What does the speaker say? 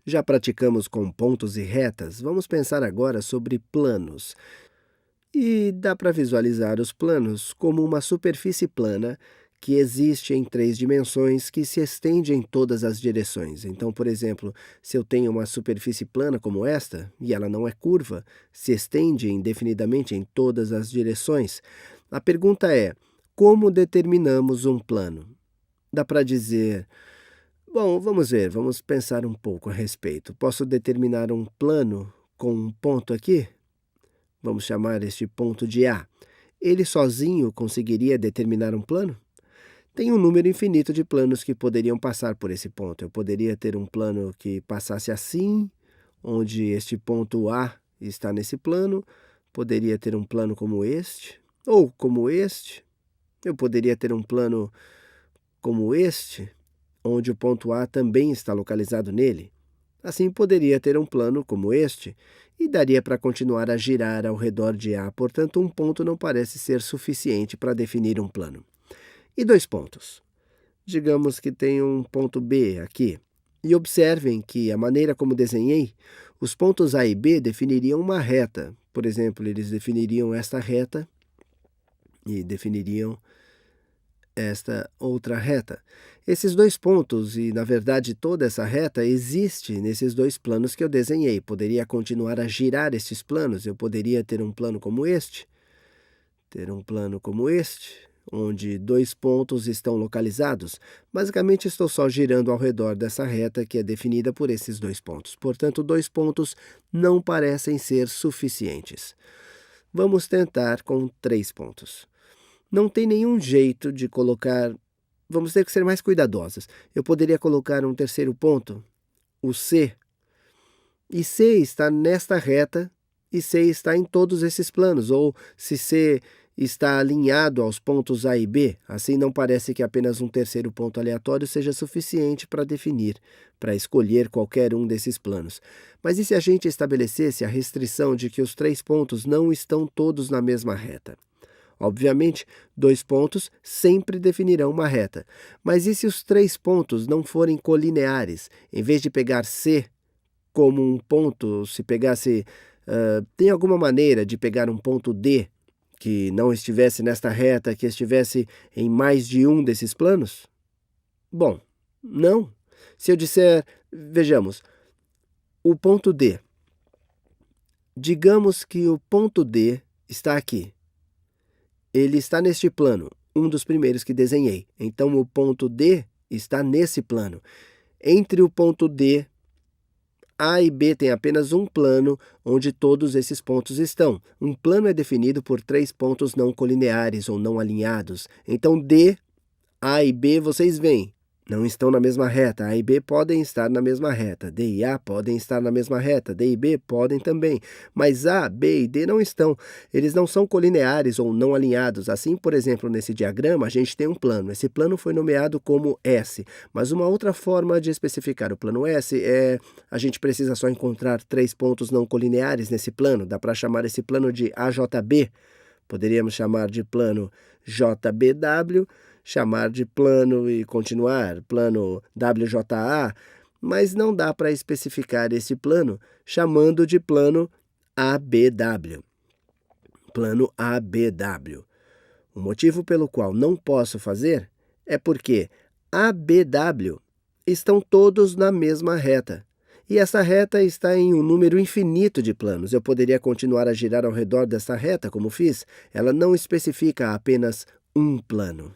Já praticamos com pontos e retas, vamos pensar agora sobre planos. E dá para visualizar os planos como uma superfície plana que existe em três dimensões que se estende em todas as direções. Então, por exemplo, se eu tenho uma superfície plana como esta, e ela não é curva, se estende indefinidamente em todas as direções, a pergunta é: como determinamos um plano? Dá para dizer. Bom, vamos ver, vamos pensar um pouco a respeito. Posso determinar um plano com um ponto aqui? Vamos chamar este ponto de A. Ele sozinho conseguiria determinar um plano? Tem um número infinito de planos que poderiam passar por esse ponto. Eu poderia ter um plano que passasse assim, onde este ponto A está nesse plano. Poderia ter um plano como este, ou como este. Eu poderia ter um plano como este, onde o ponto A também está localizado nele. Assim, poderia ter um plano como este, e daria para continuar a girar ao redor de A, portanto, um ponto não parece ser suficiente para definir um plano. E dois pontos? Digamos que tem um ponto B aqui. E observem que a maneira como desenhei, os pontos A e B definiriam uma reta. Por exemplo, eles definiriam esta reta e definiriam esta outra reta. Esses dois pontos e, na verdade, toda essa reta existe nesses dois planos que eu desenhei. Poderia continuar a girar estes planos. Eu poderia ter um plano como este, onde dois pontos estão localizados. Basicamente, estou só girando ao redor dessa reta que é definida por esses dois pontos. Portanto, dois pontos não parecem ser suficientes. Vamos tentar com três pontos. Não tem nenhum jeito de colocar. Vamos ter que ser mais cuidadosos. Eu poderia colocar um terceiro ponto, o C. E C está nesta reta e C está em todos esses planos. Ou se C está alinhado aos pontos A e B, assim não parece que apenas um terceiro ponto aleatório seja suficiente para escolher qualquer um desses planos. Mas e se a gente estabelecesse a restrição de que os três pontos não estão todos na mesma reta? Obviamente, dois pontos sempre definirão uma reta. Mas e se os três pontos não forem colineares? Em vez de pegar C como um ponto, se pegasse... tem alguma maneira de pegar um ponto D que não estivesse nesta reta, que estivesse em mais de um desses planos? Bom, não. Se eu disser, vejamos, o ponto D. Digamos que o ponto D está aqui. Ele está neste plano, um dos primeiros que desenhei. Então, o ponto D está nesse plano. Entre o ponto D, A e B tem apenas um plano onde todos esses pontos estão. Um plano é definido por três pontos não colineares ou não alinhados. Então, D, A e B, vocês veem, não estão na mesma reta. A e B podem estar na mesma reta. D e A podem estar na mesma reta. D e B podem também. Mas A, B e D não estão. Eles não são colineares ou não alinhados. Assim, por exemplo, nesse diagrama, a gente tem um plano. Esse plano foi nomeado como S. Mas uma outra forma de especificar o plano S é... A gente precisa só encontrar três pontos não colineares nesse plano. Dá para chamar esse plano de AJB. Poderíamos chamar de plano JBW, chamar de plano e continuar, plano WJA, mas não dá para especificar esse plano chamando de plano ABW. Plano ABW. O motivo pelo qual não posso fazer é porque ABW estão todos na mesma reta. E essa reta está em um número infinito de planos. Eu poderia continuar a girar ao redor dessa reta, como fiz. Ela não especifica apenas um plano.